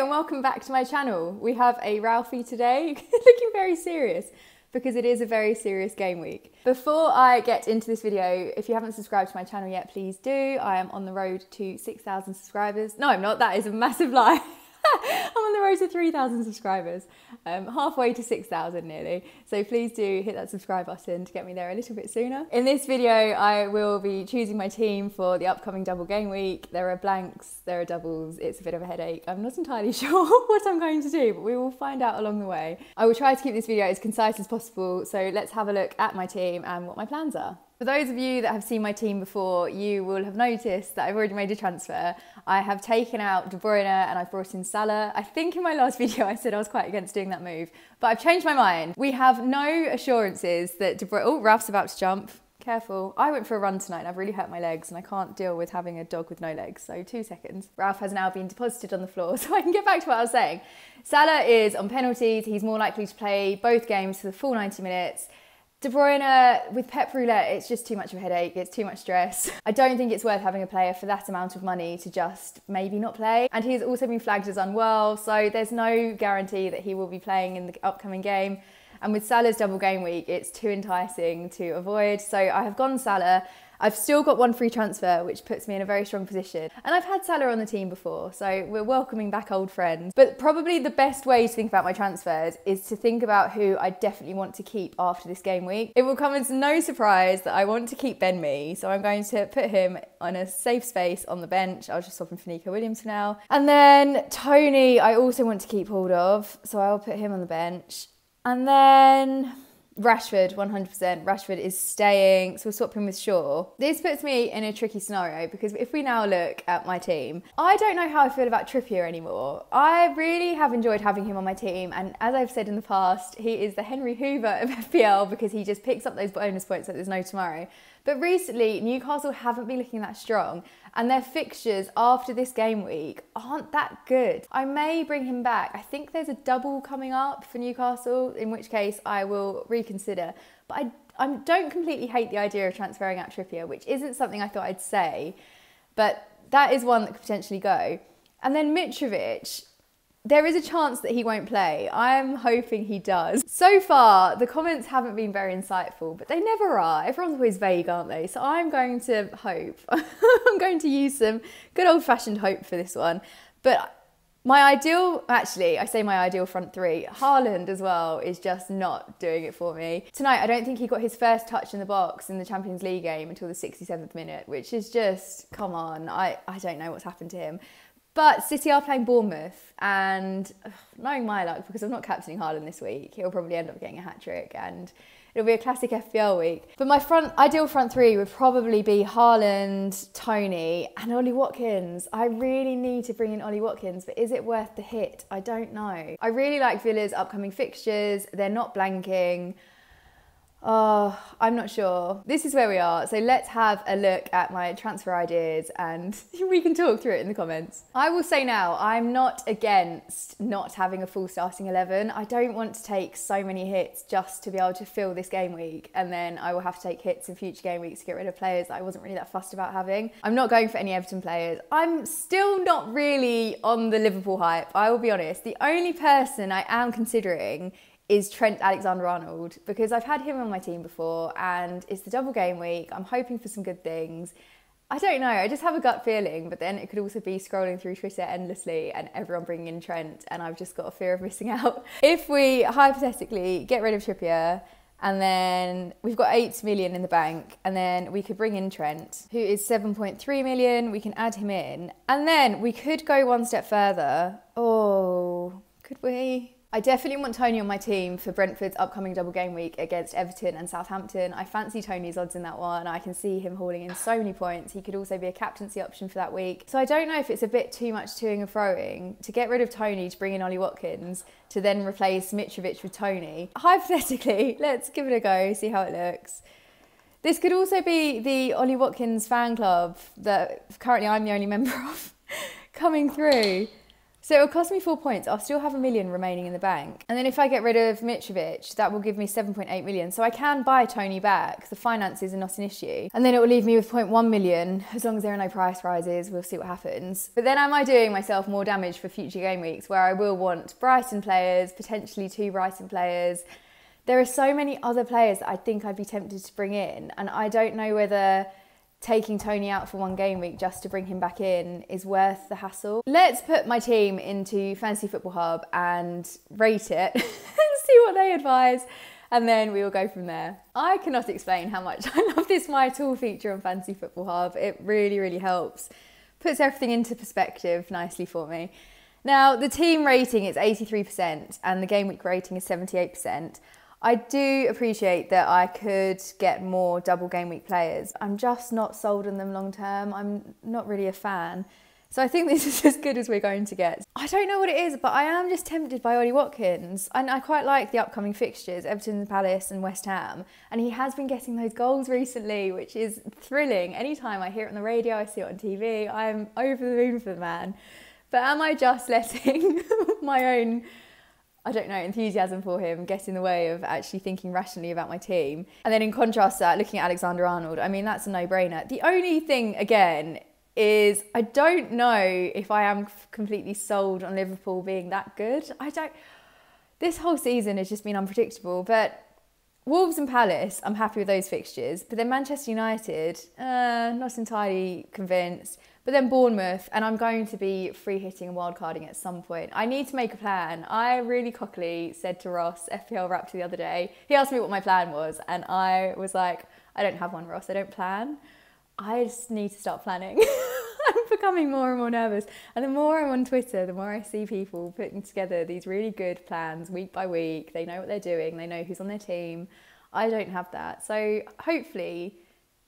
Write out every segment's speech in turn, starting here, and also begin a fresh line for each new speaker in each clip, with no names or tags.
and welcome back to my channel. We have a Ralphie today, looking very serious because it is a very serious game week. Before I get into this video, if you haven't subscribed to my channel yet, please do. I am on the road to 6,000 subscribers. No, I'm not. That is a massive lie. I'm on the road to 3,000 subscribers, halfway to 6,000 nearly. So please do hit that subscribe button to get me there a little bit sooner. In this video, I will be choosing my team for the upcoming double game week. There are blanks, there are doubles. It's a bit of a headache. I'm not entirely sure what I'm going to do, but we will find out along the way. I will try to keep this video as concise as possible. So let's have a look at my team and what my plans are. For those of you that have seen my team before, you will have noticed that I've already made a transfer. I have taken out De Bruyne and I've brought in Salah. I think in my last video I said I was quite against doing that move, but I've changed my mind. We have no assurances that De Bruyne... Oh, Ralph's about to jump. Careful. I went for a run tonight and I've really hurt my legs and I can't deal with having a dog with no legs, so 2 seconds. Ralph has now been deposited on the floor so I can get back to what I was saying. Salah is on penalties. He's more likely to play both games for the full 90 minutes. De Bruyne, with Pep Roulette, it's just too much of a headache, it's too much stress. I don't think it's worth having a player for that amount of money to just maybe not play. And he's also been flagged as unwell, so there's no guarantee that he will be playing in the upcoming game. And with Salah's double game week, it's too enticing to avoid. So I have gone Salah. I've still got one free transfer, which puts me in a very strong position. And I've had Salah on the team before, so we're welcoming back old friends. But probably the best way to think about my transfers is to think about who I definitely want to keep after this game week. It will come as no surprise that I want to keep Ben Mee, so I'm going to put him on a safe space on the bench. I'll just swap him for Nico Williams for now. And then Tony, I also want to keep hold of, so I'll put him on the bench. And then Rashford, 100%. Rashford is staying, so we'll swap him with Shaw. This puts me in a tricky scenario because if we now look at my team, I don't know how I feel about Trippier anymore. I really have enjoyed having him on my team, and as I've said in the past, he is the Henry Hoover of FPL because he just picks up those bonus points like there's no tomorrow. But recently, Newcastle haven't been looking that strong, and their fixtures after this game week aren't that good. I may bring him back. I think there's a double coming up for Newcastle, in which case I will reconsider. But I don't completely hate the idea of transferring out Trippier, which isn't something I thought I'd say, but that is one that could potentially go. And then Mitrovic, there is a chance that he won't play. I'm hoping he does. So far, the comments haven't been very insightful, but they never are. Everyone's always vague, aren't they? So I'm going to hope. I'm going to use some good old-fashioned hope for this one. But my ideal, actually, I say my ideal front three, Haaland as well is just not doing it for me. Tonight, I don't think he got his first touch in the box in the Champions League game until the 67th minute, which is just, come on, I don't know what's happened to him. But City are playing Bournemouth, and knowing my luck, because I'm not captaining Haaland this week, he'll probably end up getting a hat-trick, and it'll be a classic FPL week. But my ideal front three would probably be Haaland, Tony, and Ollie Watkins. I really need to bring in Ollie Watkins, but is it worth the hit? I don't know. I really like Villa's upcoming fixtures. They're not blanking. Oh, I'm not sure. This is where we are. So let's have a look at my transfer ideas and we can talk through it in the comments. I will say now, I'm not against not having a full starting 11. I don't want to take so many hits just to be able to fill this game week, and then I will have to take hits in future game weeks to get rid of players that I wasn't really that fussed about having. I'm not going for any Everton players. I'm still not really on the Liverpool hype, I will be honest. The only person I am considering is Trent Alexander-Arnold, because I've had him on my team before and it's the double game week. I'm hoping for some good things. I don't know, I just have a gut feeling, but then it could also be scrolling through Twitter endlessly and everyone bringing in Trent, and I've just got a fear of missing out. If we hypothetically get rid of Trippier, and then we've got 8 million in the bank, and then we could bring in Trent, who is 7.3 million, we can add him in, and then we could go one step further. Oh, could we? I definitely want Tony on my team for Brentford's upcoming double game week against Everton and Southampton. I fancy Tony's odds in that one. I can see him hauling in so many points. He could also be a captaincy option for that week. So I don't know if it's a bit too much toing and froing to get rid of Tony to bring in Ollie Watkins to then replace Mitrovic with Tony. Hypothetically, let's give it a go, see how it looks. This could also be the Ollie Watkins fan club that currently I'm the only member of coming through. So it'll cost me 4 points. I'll still have 1 million remaining in the bank. And then if I get rid of Mitrovic, that will give me 7.8 million. So I can buy Tony back. The finances are not an issue. And then it will leave me with 0.1 million. As long as there are no price rises, we'll see what happens. But then am I doing myself more damage for future game weeks where I will want Brighton players, potentially 2 Brighton players. There are so many other players that I think I'd be tempted to bring in. And I don't know whether taking Tony out for 1 game week just to bring him back in is worth the hassle. Let's put my team into Fantasy Football Hub and rate it and see what they advise, and then we will go from there. I cannot explain how much I love this My Tool feature on Fantasy Football Hub. It really, really helps. Puts everything into perspective nicely for me. Now, the team rating is 83% and the game week rating is 78%. I do appreciate that I could get more double game week players. I'm just not sold on them long term. I'm not really a fan. So I think this is as good as we're going to get. I don't know what it is, but I am just tempted by Ollie Watkins. And I quite like the upcoming fixtures, Everton, Palace and West Ham. And he has been getting those goals recently, which is thrilling. Anytime I hear it on the radio, I see it on TV, I'm over the moon for the man. But am I just letting my own, I don't know, enthusiasm for him get in the way of actually thinking rationally about my team? And then in contrast to that, looking at Alexander-Arnold, I mean, that's a no-brainer. The only thing, again, is I don't know if I am completely sold on Liverpool being that good. This whole season has just been unpredictable, but Wolves and Palace, I'm happy with those fixtures. But then Manchester United, not entirely convinced. But then Bournemouth, and I'm going to be free hitting and wildcarding at some point. I need to make a plan. I really cockily said to Ross, FPL Raptor, the other day, he asked me what my plan was, and I was like, I don't have one, Ross, I don't plan. I just need to start planning. I'm becoming more and more nervous. And the more I'm on Twitter, the more I see people putting together these really good plans week by week. They know what they're doing. They know who's on their team. I don't have that. So hopefully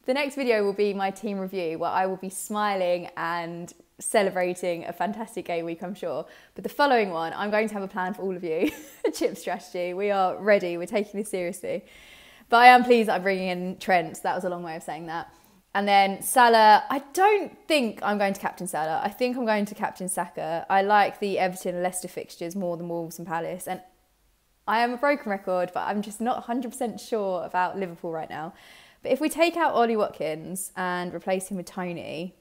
the next video will be my team review where I will be smiling and celebrating a fantastic game week, I'm sure. But the following one, I'm going to have a plan for all of you. A chip strategy. We are ready. We're taking this seriously. But I am pleased that I'm bringing in Trent. So that was a long way of saying that. And then Salah, I don't think I'm going to captain Salah. I think I'm going to captain Saka. I like the Everton and Leicester fixtures more than Wolves and Palace. And I am a broken record, but I'm just not 100% sure about Liverpool right now. But if we take out Ollie Watkins and replace him with Tony,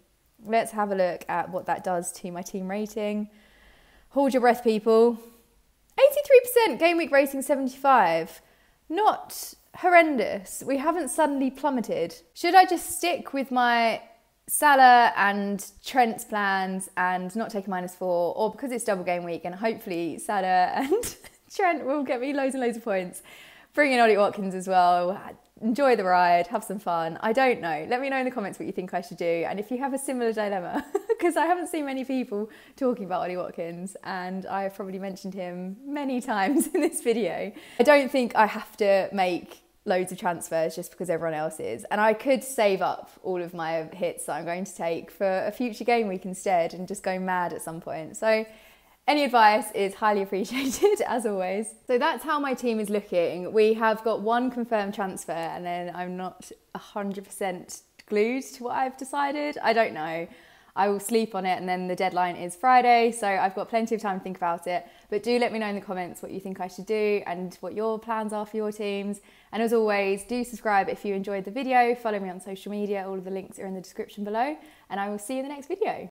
let's have a look at what that does to my team rating. Hold your breath, people. 83%, game week rating 75. Not horrendous. We haven't suddenly plummeted. Should I just stick with my Salah and Trent's plans and not take a -4, or because it's double game week and hopefully Salah and Trent will get me loads and loads of points, bring in Ollie Watkins as well, enjoy the ride, have some fun? I don't know. Let me know in the comments what you think I should do, and if you have a similar dilemma, because I haven't seen many people talking about Ollie Watkins and I've probably mentioned him many times in this video. I don't think I have to make loads of transfers just because everyone else is, and I could save up all of my hits that I'm going to take for a future game week instead and just go mad at some point. So any advice is highly appreciated as always. So that's how my team is looking. We have got 1 confirmed transfer and then I'm not 100% glued to what I've decided. I don't know. I will sleep on it, and then the deadline is Friday, so I've got plenty of time to think about it. But do let me know in the comments what you think I should do and what your plans are for your teams. And as always, do subscribe if you enjoyed the video, follow me on social media, all of the links are in the description below, and I will see you in the next video.